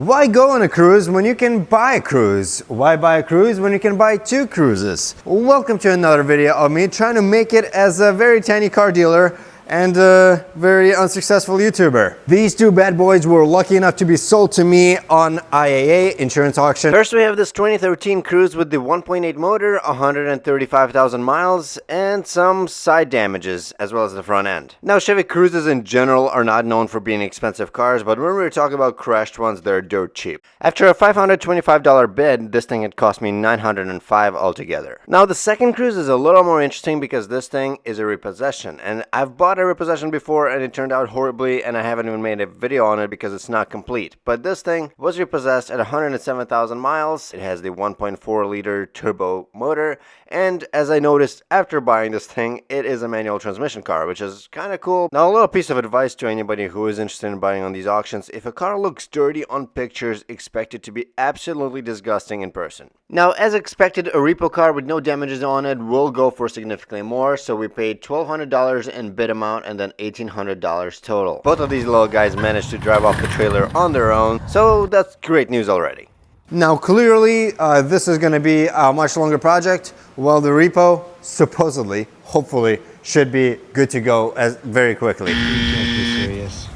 Why go on a cruise when you can buy a cruise? Why buy a cruise when you can buy 2 cruises? Welcome to another video of me trying to make it as a very tiny car dealer and a very unsuccessful YouTuber. These 2 bad boys were lucky enough to be sold to me on IAA insurance auction. First we have this 2013 Cruze with the 1.8 motor, 135,000 miles, and some side damages, as well as the front end. Now Chevy Cruzes in general are not known for being expensive cars, but when we're talking about crashed ones, they're dirt cheap. After a $525 bid, this thing had cost me $905 altogether. Now the second Cruze is a little more interesting because this thing is a repossession, and I've bought a repossession before and it turned out horribly, and I haven't even made a video on it because it's not complete. But this thing was repossessed at 107,000 miles. It has the 1.4 liter turbo motor, and as I noticed after buying this thing, it is a manual transmission car, which is kind of cool. Now a little piece of advice to anybody who is interested in buying on these auctions: if a car looks dirty on pictures, expect it to be absolutely disgusting in person. Now as expected, a repo car with no damages on it will go for significantly more, so we paid $1,200 in bid amount and then $1,800 total. Both of these little guys managed to drive off the trailer on their own, so that's great news already. Now clearly this is going to be a much longer project, while the repo supposedly, hopefully, should be good to go very quickly. You can't be serious.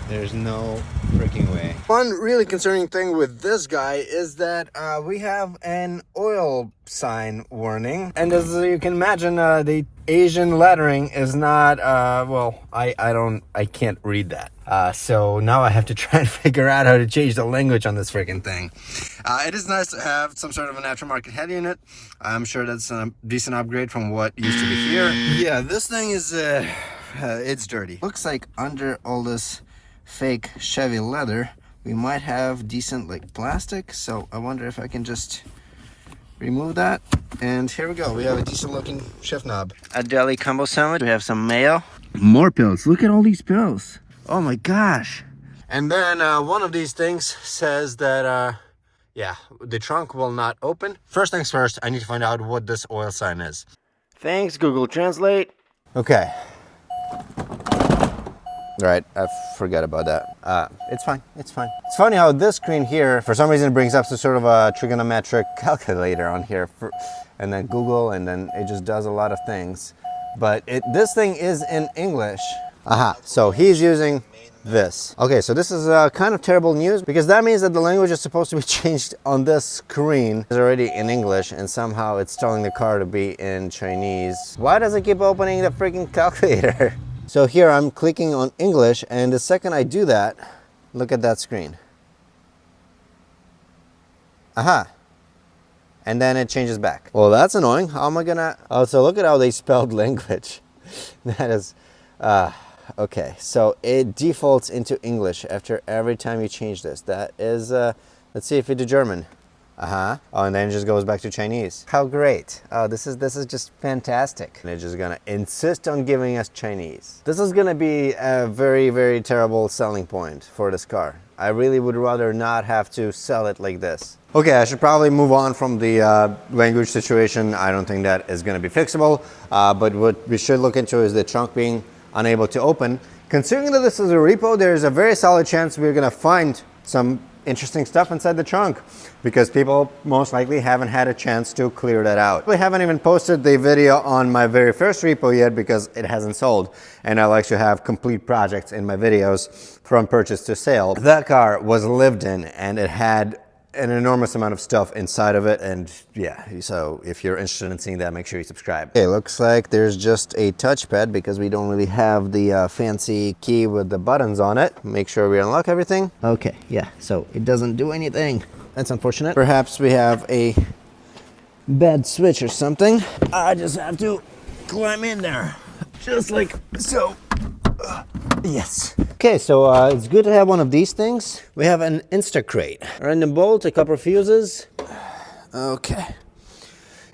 There's no freaking way. One really concerning thing with this guy is that we have an oil sign warning, and as you can imagine, the Asian lettering is not well, I can't read that, so now I have to try and figure out how to change the language on this freaking thing. It is nice to have some sort of an aftermarket head unit. I'm sure that's a decent upgrade from what used to be here. Yeah, this thing is it's dirty. Looks like under all this fake Chevy leather we might have decent like plastic, so I wonder if I can just remove that. And here we go, we have a decent looking shift knob. A deli combo sandwich, we have some mayo, more pills. Look at all these pills, oh my gosh. And then one of these things says that yeah, the trunk will not open. First things first, I need to find out what this oil sign is. Thanks Google Translate. Okay, right, I forgot about that. It's fine, it's fine. It's funny how this screen here, for some reason, it brings up some sort of a trigonometric calculator on here, and then Google, and then it just does a lot of things. But this thing is in English. Aha, so he's using this. Okay, so this is kind of terrible news, because that means that the language is supposed to be changed on this screen. It's already in English, and somehow it's telling the car to be in Chinese. Why does it keep opening the freaking calculator? So here I'm clicking on English, and the second I do that, look at that screen. Aha. And then it changes back. Well, that's annoying. How am I gonna... Oh, so look at how they spelled language. That is... okay, so it defaults into English after every time you change this. That is... let's see if we do German. Oh, and then it just goes back to Chinese. How great. Oh, this is just fantastic. And it's just gonna insist on giving us Chinese. This is gonna be a very, very terrible selling point for this car. I really would rather not have to sell it like this. Okay, I should probably move on from the language situation. I don't think that is gonna be fixable, but what we should look into is the trunk being unable to open. Considering that this is a repo, there's a very solid chance we're gonna find some interesting stuff inside the trunk, because people most likely haven't had a chance to clear that out. I haven't even posted the video on my very first repo yet because it hasn't sold, and I like to have complete projects in my videos from purchase to sale. That car was lived in, and it had an enormous amount of stuff inside of it, and yeah, so if you're interested in seeing that, make sure you subscribe. Okay, looks like there's just a touchpad because we don't really have the fancy key with the buttons on it. Make sure we unlock everything. Okay, yeah, so it doesn't do anything. That's unfortunate. Perhaps we have a bad switch or something. I just have to climb in there, just like so. Yes. Okay, so it's good to have one of these things. We have an Instacrate, a random bolt, a couple of fuses. Okay.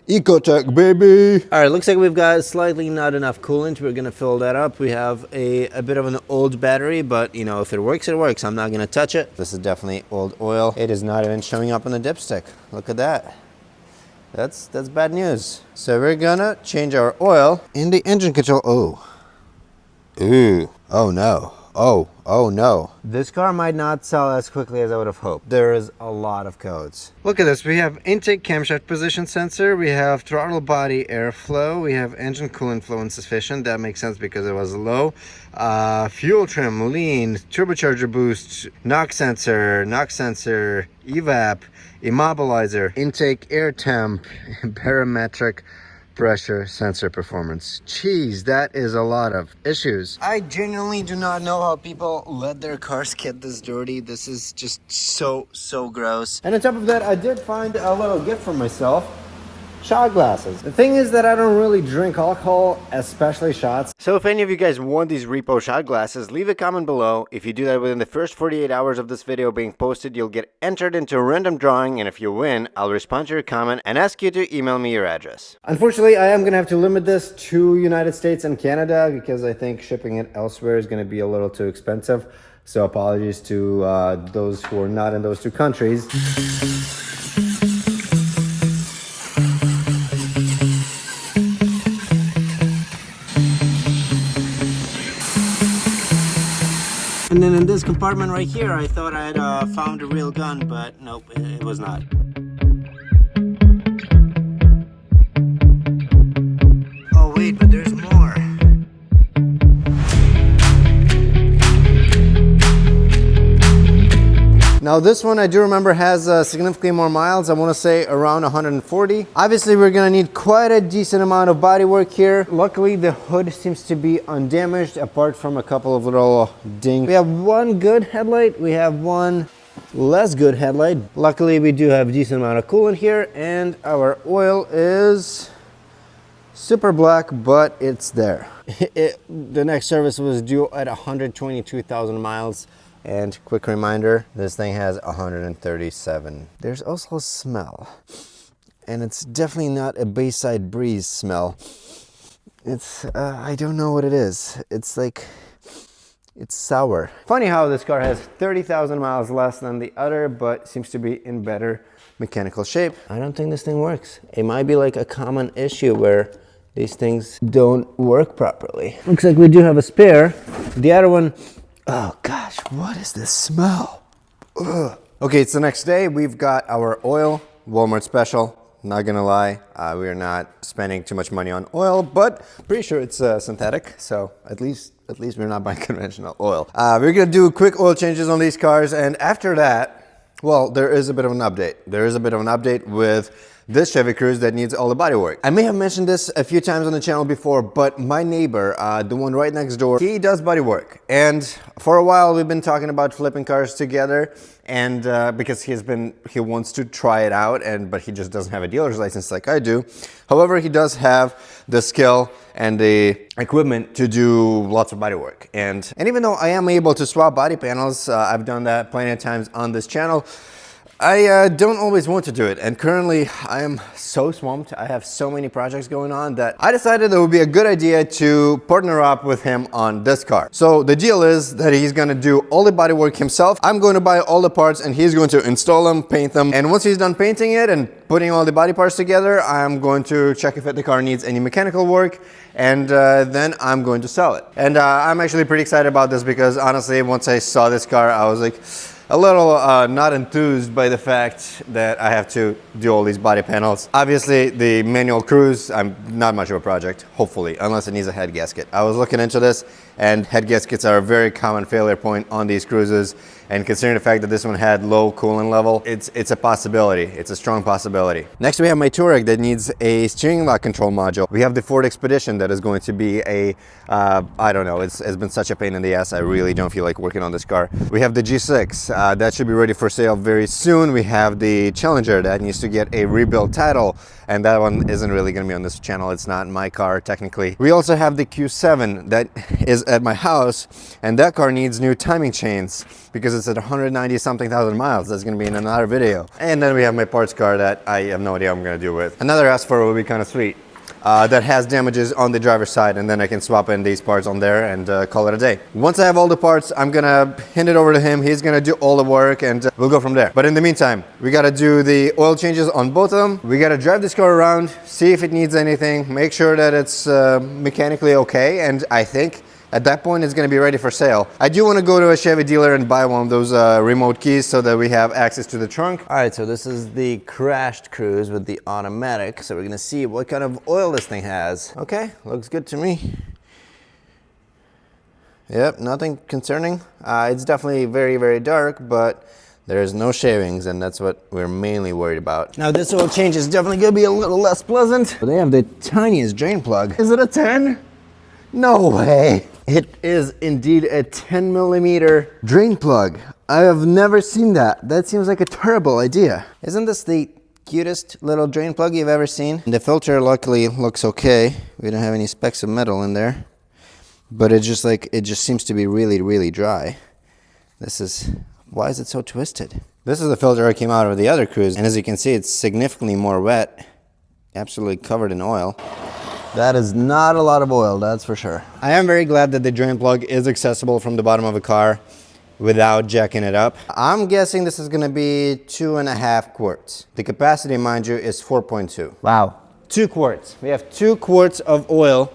Ecotech, baby. All right, looks like we've got slightly not enough coolant. We're gonna fill that up. We have a bit of an old battery, but you know, if it works, it works. I'm not gonna touch it. This is definitely old oil. It is not even showing up on the dipstick. Look at that. That's bad news. So we're gonna change our oil in the engine control. Oh. Ooh. Oh no. Oh no. This car might not sell as quickly as I would have hoped. There is a lot of codes. Look at this. We have intake camshaft position sensor. We have throttle body airflow. We have engine coolant flow insufficient. That makes sense because it was low. Fuel trim, lean, turbocharger boost, knock sensor, evap, immobilizer, intake air temp, barometric pressure sensor performance. Jeez, that is a lot of issues. I genuinely do not know how people let their cars get this dirty. This is just so gross. And on top of that, I did find a little gift for myself. Shot glasses. The thing is that I don't really drink alcohol, especially shots. So if any of you guys want these repo shot glasses, leave a comment below. If you do that within the first 48 hours of this video being posted, you'll get entered into a random drawing, and if you win, I'll respond to your comment and ask you to email me your address. Unfortunately, I am gonna have to limit this to United States and Canada because I think shipping it elsewhere is gonna be a little too expensive. So apologies to those who are not in those two countries. And then in this compartment right here, I thought I had found a real gun, but nope, it was not. Oh wait, but there's more. Now this one I do remember has significantly more miles. I want to say around 140. Obviously we're gonna need quite a decent amount of bodywork here. Luckily the hood seems to be undamaged apart from a couple of little dings. We have one good headlight, we have one less good headlight. Luckily we do have a decent amount of coolant here, and our oil is super black, but it's there. The next service was due at 122,000 miles. And quick reminder, this thing has 137. There's also a smell, and it's definitely not a Bayside Breeze smell. It's, I don't know what it is. It's like, it's sour. Funny how this car has 30,000 miles less than the other, but seems to be in better mechanical shape. I don't think this thing works. It might be like a common issue where these things don't work properly. Looks like we do have a spare. The other one, oh gosh, what is this smell? Ugh. Okay, it's the next day. We've got our oil, Walmart special. Not gonna lie, we are not spending too much money on oil, but pretty sure it's synthetic. So at least we're not buying conventional oil. We're gonna do quick oil changes on these cars, and after that, well, there is a bit of an update. There is a bit of an update with this Chevy Cruze that needs all the bodywork. I may have mentioned this a few times on the channel before, but my neighbor, the one right next door, he does bodywork. And for a while we've been talking about flipping cars together, and because he wants to try it out, but he just doesn't have a dealer's license like I do. However, he does have the skill and the equipment to do lots of bodywork. And even though I am able to swap body panels, I've done that plenty of times on this channel, I don't always want to do it, and currently I am so swamped. I have so many projects going on that I decided it would be a good idea to partner up with him on this car. So the deal is that he's gonna do all the body work himself. I'm going to buy all the parts and he's going to install them, paint them, and once he's done painting it and putting all the body parts together, I'm going to check if the car needs any mechanical work, and then I'm going to sell it. And I'm actually pretty excited about this because honestly, once I saw this car, I was like, a little not enthused by the fact that I have to do all these body panels. Obviously, the manual Cruz, I'm not much of a project, hopefully, unless it needs a head gasket. I was looking into this, and head gaskets are a very common failure point on these Cruzes. And considering the fact that this one had low coolant level, it's a possibility. It's a strong possibility. Next, we have my Touareg that needs a steering lock control module. We have the Ford Expedition that is going to be a, I don't know, it's been such a pain in the ass. I really don't feel like working on this car. We have the G6, that should be ready for sale very soon. We have the Challenger that needs to get a rebuild title, and that one isn't really gonna be on this channel. It's not my car, technically. We also have the Q7 that is at my house, and that car needs new timing chains because it's at 190 something thousand miles. That's gonna be in another video. And then we have my parts car that I have no idea what I'm gonna do with. Another S4 would be kind of sweet. That has damages on the driver's side, and then I can swap in these parts on there and call it a day. Once I have all the parts, I'm gonna hand it over to him. He's gonna do all the work, and we'll go from there. But in the meantime, we gotta do the oil changes on both of them. We gotta drive this car around, see if it needs anything, make sure that it's mechanically okay, and I think At that point, it's gonna be ready for sale. I do wanna go to a Chevy dealer and buy one of those remote keys so that we have access to the trunk. All right, so this is the crashed Cruze with the automatic. So we're gonna see what kind of oil this thing has. Okay, looks good to me. Yep, nothing concerning. It's definitely very, very dark, but there's no shavings, and that's what we're mainly worried about. Now this oil change is definitely gonna be a little less pleasant. They have the tiniest drain plug. Is it a 10? No way. It is indeed a 10 millimeter drain plug. I have never seen that. That seems like a terrible idea. Isn't this the cutest little drain plug you've ever seen? The filter luckily looks okay. We don't have any specks of metal in there, but it just seems to be really, really dry. Why is it so twisted? This is the filter that came out of the other Cruze, and as you can see, it's significantly more wet, absolutely covered in oil. That is not a lot of oil, that's for sure. I am very glad that the drain plug is accessible from the bottom of a car without jacking it up. I'm guessing this is gonna be 2.5 quarts. The capacity, mind you, is 4.2. Wow. 2 quarts. We have 2 quarts of oil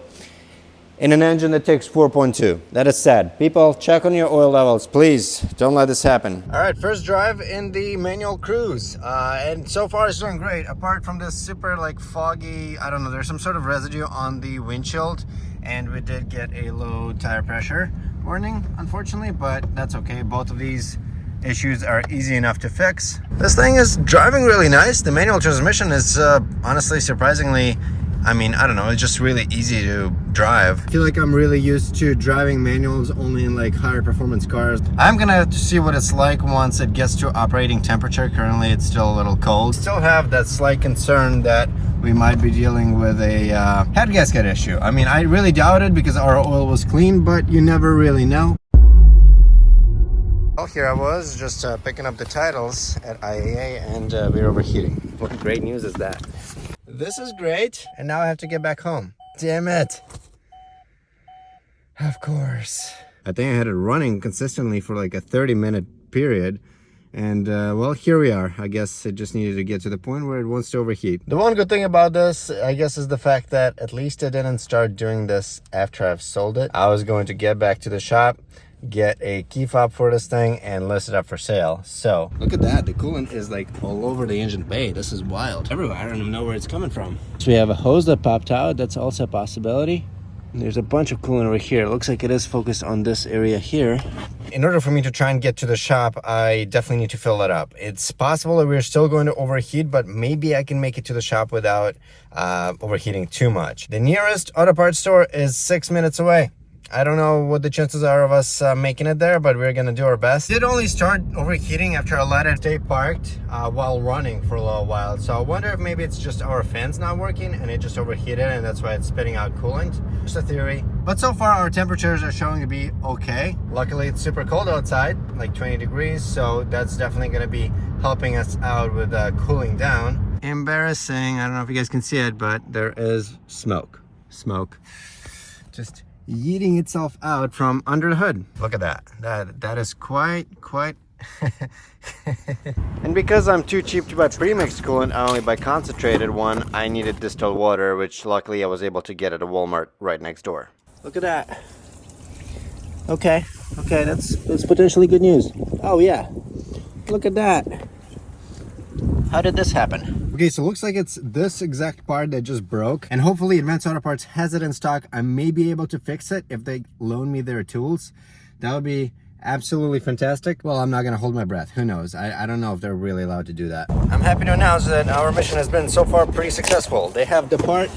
in an engine that takes 4.2. That is sad. People, check on your oil levels, please. Don't let this happen. All right, first drive in the manual Cruze. And so far it's doing great. Apart from this super like foggy, I don't know, there's some sort of residue on the windshield. And we did get a low tire pressure warning, unfortunately, but that's okay. Both of these issues are easy enough to fix. This thing is driving really nice. The manual transmission is honestly surprisingly, I mean, I don't know, it's just really easy to drive. I feel like I'm really used to driving manuals only in like higher performance cars. I'm gonna have to see what it's like once it gets to operating temperature. Currently it's still a little cold. Still have that slight concern that we might be dealing with a head gasket issue. I mean, I really doubt it because our oil was clean, but you never really know. Well, here I was just picking up the titles at IAA, and we're overheating. What great news is that? This is great, and now I have to get back home. Damn it. Of course. I think I had it running consistently for like a 30-minute period, and well, here we are. I guess it just needed to get to the point where it wants to overheat. The one good thing about this, I guess, is the fact that at least I didn't start doing this after I've sold it. I was going to get back to the shop, get a key fob for this thing, and list it up for sale. So look at that, the coolant is like all over the engine bay. This is wild. Everywhere. I don't even know where it's coming from. So we have a hose that popped out. That's also a possibility. And there's a bunch of coolant over here. It looks like it is focused on this area here. In order for me to try and get to the shop, I definitely need to fill it up. It's possible that we're still going to overheat, but maybe I can make it to the shop without overheating too much. The nearest auto parts store is 6 minutes away. I don't know what the chances are of us making it there, but we're gonna do our best. It did only start overheating after I let it stay parked while running for a little while. So I wonder if maybe it's just our fans not working and it just overheated and that's why it's spitting out coolant. Just a theory. But so far our temperatures are showing to be okay. Luckily it's super cold outside, like 20 degrees. So that's definitely gonna be helping us out with cooling down. Embarrassing, I don't know if you guys can see it, but there is smoke. Smoke. Just yeeting itself out from under the hood. Look at that. That is quite and because I'm too cheap to buy pre-mixed coolant, I only buy concentrated one. I needed distilled water, which luckily I was able to get at a Walmart right next door. Look at that. Okay, that's potentially good news. Oh yeah, look at that. How did this happen? Okay, so it looks like it's this exact part that just broke, and hopefully Advanced Auto Parts has it in stock. I may be able to fix it if they loan me their tools. That would be absolutely fantastic. Well, I'm not gonna hold my breath. Who knows? I don't know if they're really allowed to do that. I'm happy to announce that our mission has been so far pretty successful. They have the part,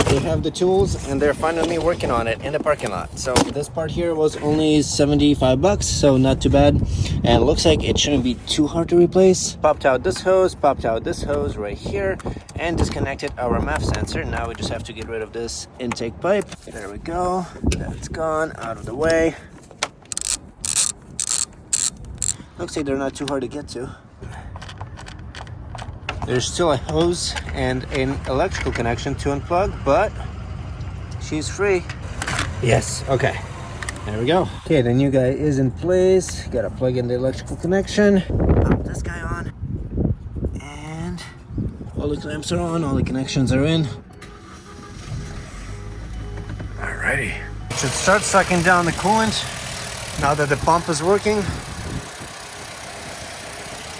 they have the tools, and they're finally working on it in the parking lot. So this part here was only 75 bucks, so not too bad. And it looks like it shouldn't be too hard to replace. Popped out this hose right here, and disconnected our MAF sensor. Now we just have to get rid of this intake pipe. There we go. That's gone, out of the way. Looks like they're not too hard to get to. There's still a hose and an electrical connection to unplug, but she's free. Yes, okay. There we go. Okay, the new guy is in place. Gotta plug in the electrical connection. Pop this guy on. And all the clamps are on, all the connections are in. Alrighty. Should start sucking down the coolant now that the pump is working.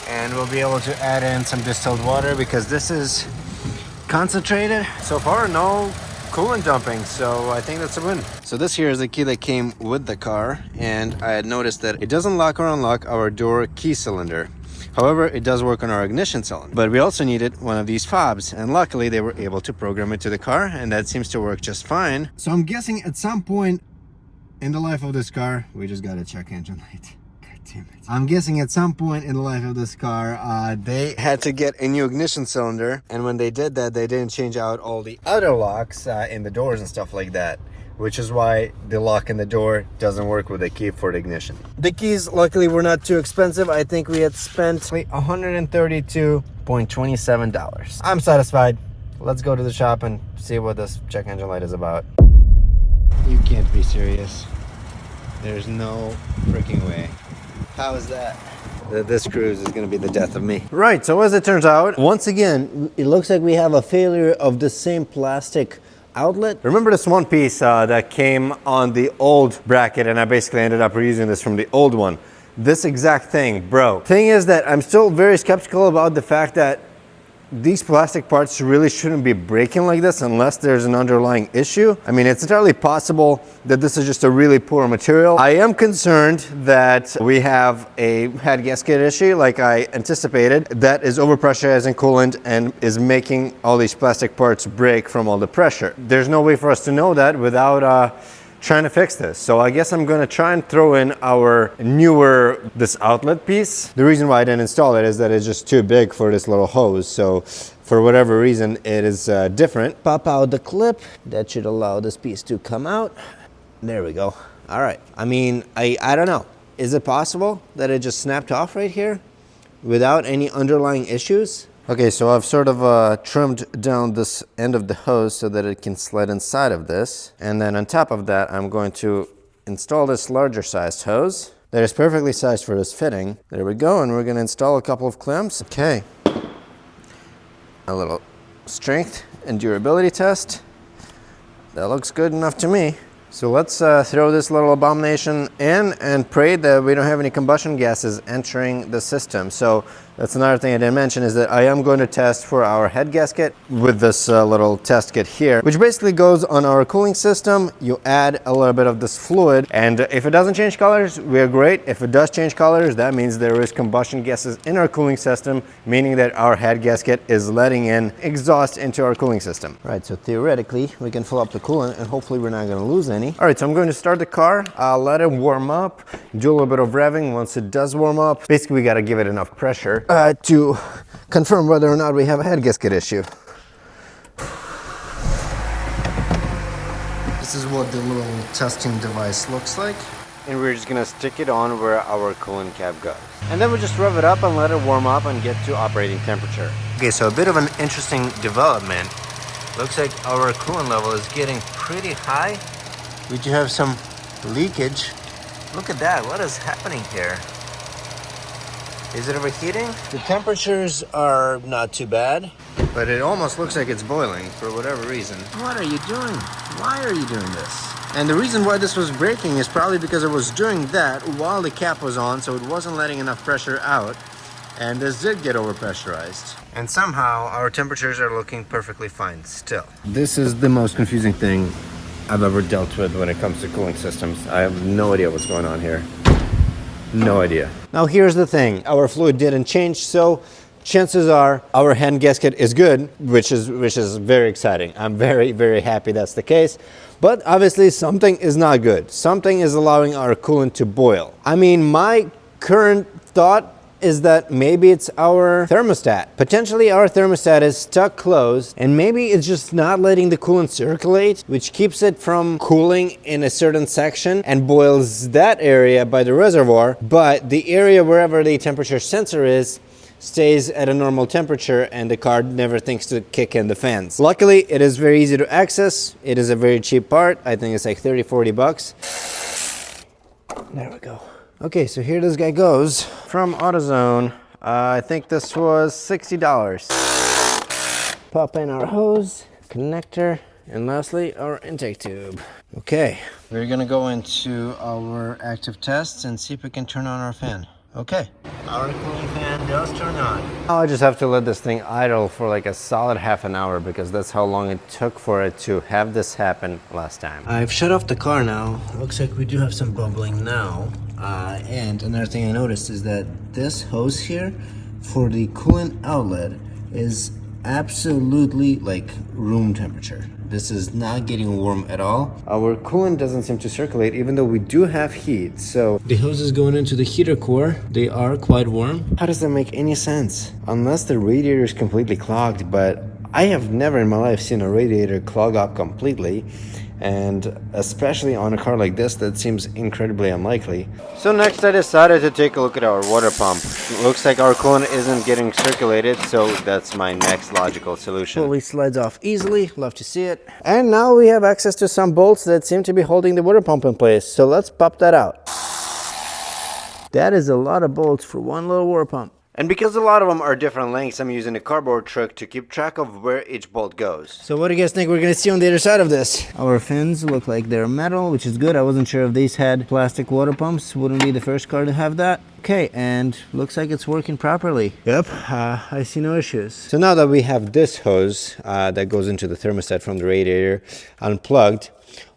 And we'll be able to add in some distilled water because this is concentrated. So far, no coolant dumping, so I think that's a win. So this here is the key that came with the car, and I had noticed that it doesn't lock or unlock our door key cylinder. However, it does work on our ignition cylinder. But we also needed one of these fobs, and luckily they were able to program it to the car, and that seems to work just fine. So I'm guessing at some point in the life of this car, we just got to check engine light. God damn it. I'm guessing at some point in the life of this car, they had to get a new ignition cylinder, and when they did that, they didn't change out all the other locks in the doors and stuff like that, which is why the lock in the door doesn't work with the key for the ignition. The keys, luckily, were not too expensive. I think we had spent $132.27. I'm satisfied. Let's go to the shop and see what this check engine light is about. You can't be serious. There's no freaking way. How is that? This cruise is going to be the death of me. Right, so as it turns out, once again, it looks like we have a failure of the same plastic outlet. Remember this one piece that came on the old bracket, and I basically ended up reusing this from the old one. This exact thing, bro. Thing is that I'm still very skeptical about the fact that these plastic parts really shouldn't be breaking like this unless there's an underlying issue. I mean, it's entirely possible that this is just a really poor material. I am concerned that we have a head gasket issue like I anticipated that is overpressurizing coolant and is making all these plastic parts break from all the pressure. There's no way for us to know that without trying to fix this. So I guess I'm gonna try and throw in our this outlet piece. The reason why I didn't install it is that it's just too big for this little hose. So for whatever reason, it is different. Pop out the clip. That should allow this piece to come out. There we go. All right. I mean, I don't know. Is it possible that it just snapped off right here without any underlying issues? Okay, so I've sort of trimmed down this end of the hose so that it can slide inside of this. And then on top of that, I'm going to install this larger sized hose that is perfectly sized for this fitting. There we go, and we're gonna install a couple of clamps. Okay, a little strength and durability test. That looks good enough to me. So let's throw this little abomination in and pray that we don't have any combustion gases entering the system. So that's another thing I didn't mention, is that I am going to test for our head gasket with this little test kit here, which basically goes on our cooling system. You add a little bit of this fluid, and if it doesn't change colors, we're great. If it does change colors, that means there is combustion gases in our cooling system, meaning that our head gasket is letting in exhaust into our cooling system. Right, so theoretically, we can fill up the coolant and hopefully we're not gonna lose any. All right, so I'm going to start the car. I'll let it warm up, do a little bit of revving. Once it does warm up, basically we gotta give it enough pressure to confirm whether or not we have a head gasket issue. This is what the little testing device looks like. And we're just gonna stick it on where our coolant cap goes. And then we'll just rev it up and let it warm up and get to operating temperature. Okay, so a bit of an interesting development. Looks like our coolant level is getting pretty high. We do have some leakage. Look at that, what is happening here? Is it overheating? The temperatures are not too bad, but it almost looks like it's boiling for whatever reason. What are you doing? Why are you doing this? And the reason why this was breaking is probably because it was doing that while the cap was on, so it wasn't letting enough pressure out, and this did get overpressurized. And somehow our temperatures are looking perfectly fine still. This is the most confusing thing I've ever dealt with when it comes to cooling systems. I have no idea what's going on here. No idea. Now here's the thing, our fluid didn't change, so chances are our head gasket is good, which is very exciting. I'm very, very happy that's the case. But obviously something is not good. Something is allowing our coolant to boil. I mean, my current thought is that maybe it's our thermostat. Potentially our thermostat is stuck closed, and maybe it's just not letting the coolant circulate, which keeps it from cooling in a certain section and boils that area by the reservoir, but the area wherever the temperature sensor is stays at a normal temperature and the car never thinks to kick in the fans. Luckily, it is very easy to access. It is a very cheap part. I think it's like 30-40 bucks. There we go. Okay, so here this guy goes from AutoZone. I think this was $60. Pop in our hose, connector, And lastly, our intake tube. Okay, we're gonna go into our active tests and see if we can turn on our fan. Okay, our cooling fan does turn on. Now I just have to let this thing idle for like a solid half an hour because that's how long it took for it to have this happen last time. I've shut off the car now. Looks like we do have some bubbling now. And another thing I noticed is that this hose here for the coolant outlet is absolutely like room temperature. This is not getting warm at all. Our coolant doesn't seem to circulate even though we do have heat. So the hoses going into the heater core, they are quite warm. How does that make any sense? Unless the radiator is completely clogged, but I have never in my life seen a radiator clog up completely. And especially on a car like this, that seems incredibly unlikely. So next I decided to take a look at our water pump. It looks like our coolant isn't getting circulated, so that's my next logical solution. Fully slides off easily, love to see it. And now we have access to some bolts that seem to be holding the water pump in place, so let's pop that out. That is a lot of bolts for one little water pump. And because a lot of them are different lengths, I'm using a cardboard trick to keep track of where each bolt goes. So what do you guys think we're gonna see on the other side of this? Our fins look like they're metal, which is good. I wasn't sure if these had plastic water pumps. Wouldn't be the first car to have that. Okay, and looks like it's working properly. Yep, I see no issues. So now that we have this hose that goes into the thermostat from the radiator unplugged,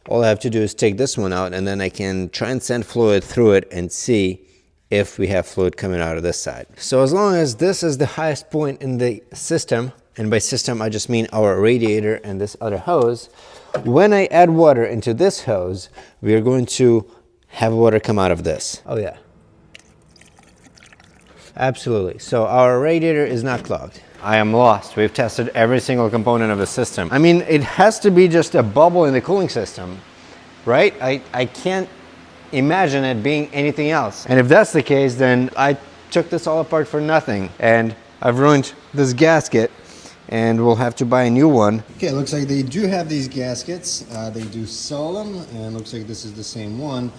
all I have to do is take this one out and then I can try and send fluid through it and see if we have fluid coming out of this side. So as long as this is the highest point in the system, and by system I just mean our radiator and this other hose, when I add water into this hose, we are going to have water come out of this. Oh yeah. Absolutely. So our radiator is not clogged. I am lost. We've tested every single component of the system. I mean, it has to be just a bubble in the cooling system, right? I can't imagine it being anything else. And if that's the case, then I took this all apart for nothing. And I've ruined this gasket and we'll have to buy a new one. Okay, it looks like they do have these gaskets. They do sell them and it looks like this is the same one.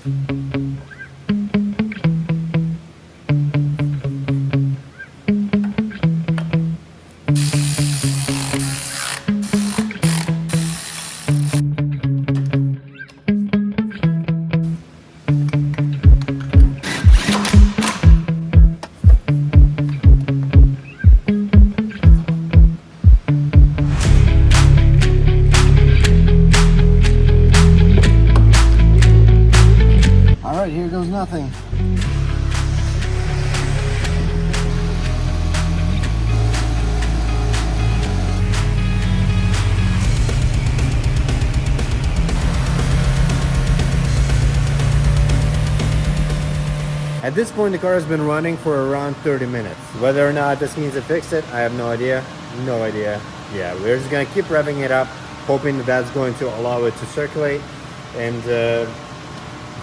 Here goes nothing. At this point, the car has been running for around 30 minutes. Whether or not this means it fixed it, I have no idea. No idea. Yeah, we're just gonna keep revving it up, hoping that that's going to allow it to circulate and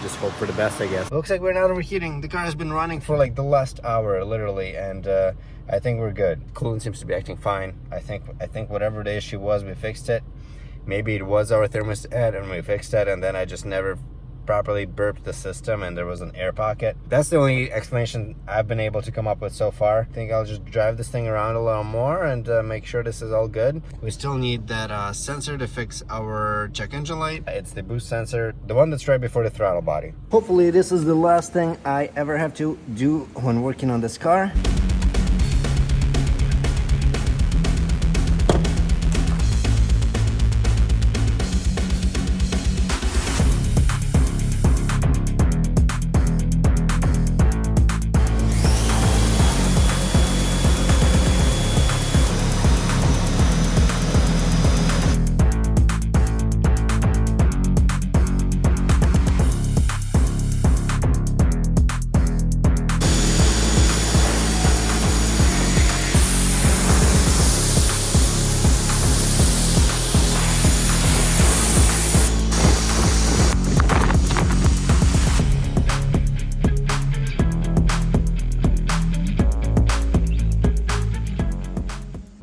just hope for the best, I guess. Looks like we're not overheating. The car has been running for like the last hour, literally, and I think we're good. Coolant seems to be acting fine. I think whatever the issue was, we fixed it. Maybe it was our thermostat and we fixed it, and then I just never properly burped the system and there was an air pocket. That's the only explanation I've been able to come up with so far. I think I'll just drive this thing around a little more and make sure this is all good. We still need that sensor to fix our check engine light. It's the boost sensor, the one that's right before the throttle body. Hopefully this is the last thing I ever have to do when working on this car.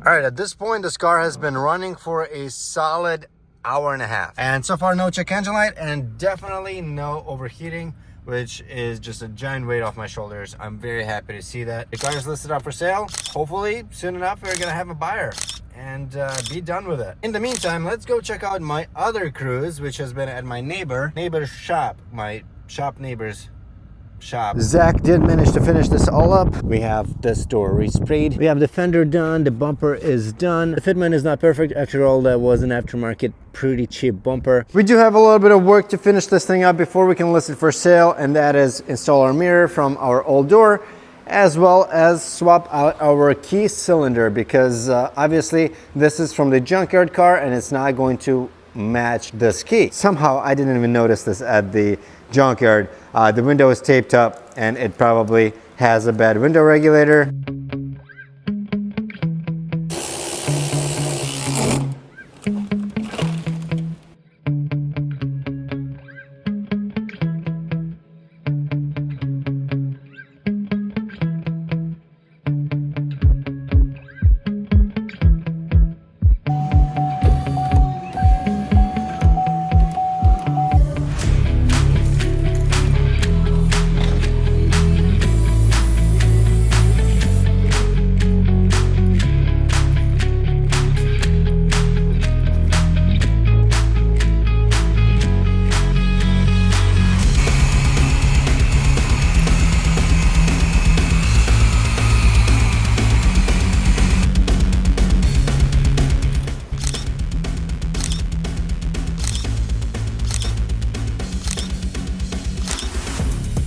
All right, at this point, this car has been running for a solid hour and a half. And so far, no check engine light and definitely no overheating, which is just a giant weight off my shoulders. I'm very happy to see that. The car is listed up for sale. Hopefully, soon enough, we're gonna have a buyer. and be done with it. In the meantime, let's go check out my other cruise, which has been at my neighbor's shop, my shop neighbor's shop. Zach did manage to finish this all up. We have this door resprayed. We have the fender done. The bumper is done. The fitment is not perfect. After all, that was an aftermarket, pretty cheap bumper. We do have a little bit of work to finish this thing up before we can list it for sale, and that is install our mirror from our old door, as well as swap out our key cylinder, because obviously this is from the junkyard car and it's not going to match this key. Somehow I didn't even notice this at the junkyard. The window is taped up and it probably has a bad window regulator.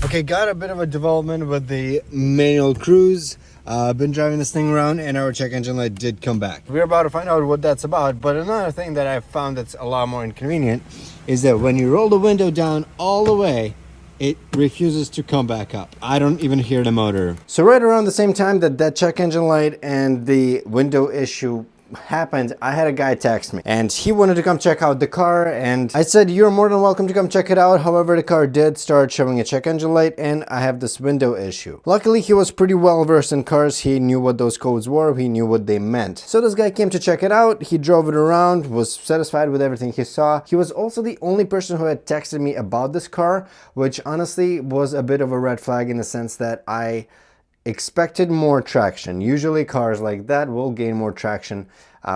Okay, got a bit of a development with the manual cruise. Been driving this thing around and our check engine light did come back. We're about to find out what that's about, but another thing that I've found that's a lot more inconvenient is that when you roll the window down all the way, it refuses to come back up. I don't even hear the motor. So right around the same time that check engine light and the window issue happened, I had a guy text me and he wanted to come check out the car, and I said, you're more than welcome to come check it out. However, the car did start showing a check engine light and I have this window issue. Luckily, he was pretty well versed in cars. He knew what those codes were. He knew what they meant. So this guy came to check it out. He drove it around, was satisfied with everything he saw. He was also the only person who had texted me about this car, which honestly was a bit of a red flag in the sense that I expected more traction. Usually cars like that will gain more traction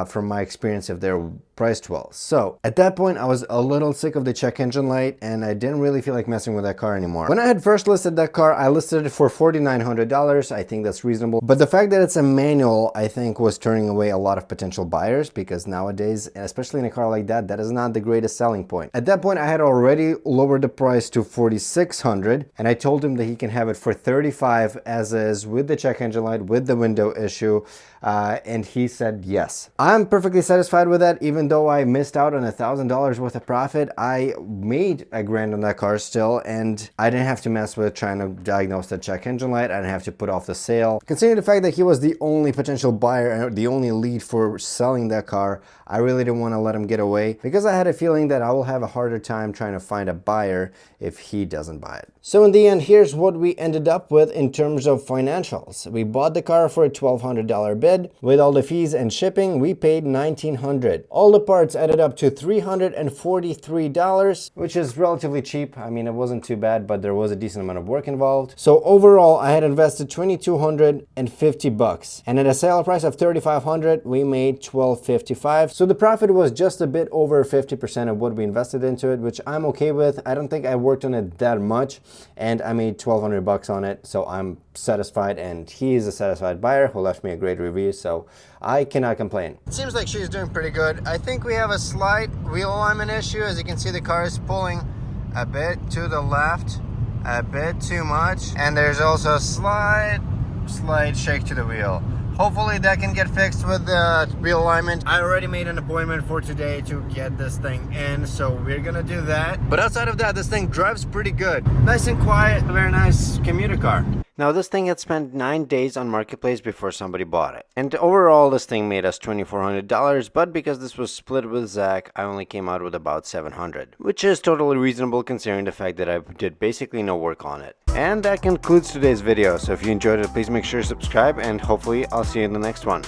from my experience if they're priced well. So at that point, I was a little sick of the check engine light and I didn't really feel like messing with that car anymore. When I had first listed that car, I listed it for $4,900. I think that's reasonable. But the fact that it's a manual, I think, was turning away a lot of potential buyers, because nowadays, especially in a car like that, that is not the greatest selling point. At that point, I had already lowered the price to $4,600 and I told him that he can have it for $35,000 as is, with the check engine light, with the window issue. And he said yes. I'm perfectly satisfied with that. Even though I missed out on $1,000 worth of profit, I made $1,000 on that car still, and I didn't have to mess with trying to diagnose the check engine light. I didn't have to put off the sale. Considering the fact that he was the only potential buyer and the only lead for selling that car, I really didn't want to let him get away, because I had a feeling that I will have a harder time trying to find a buyer if he doesn't buy it. So in the end, here's what we ended up with in terms of financials. We bought the car for a $1,200 bid. With all the fees and shipping, we paid $1,900. All the parts added up to $343, which is relatively cheap. I mean, it wasn't too bad, but there was a decent amount of work involved. So overall, I had invested $2,250, and at a sale price of $3,500, we made $1,255. So the profit was just a bit over 50% of what we invested into it, which I'm okay with. I don't think I worked on it that much, and I made $1,200 on it, so I'm satisfied, and he's a satisfied buyer who left me a great review, so I cannot complain. It seems like she's doing pretty good. I think we have a slight wheel alignment issue. As you can see, the car is pulling a bit to the left, a bit too much, and there's also a slight shake to the wheel. Hopefully that can get fixed with the wheel alignment. I already made an appointment for today to get this thing in, so we're gonna do that. But outside of that, this thing drives pretty good. Nice and quiet, a very nice commuter car. Now this thing had spent 9 days on Marketplace before somebody bought it. And overall this thing made us $2,400, but because this was split with Zach, I only came out with about $700, which is totally reasonable considering the fact that I did basically no work on it. And that concludes today's video, so if you enjoyed it, please make sure to subscribe, and hopefully I'll see you in the next one.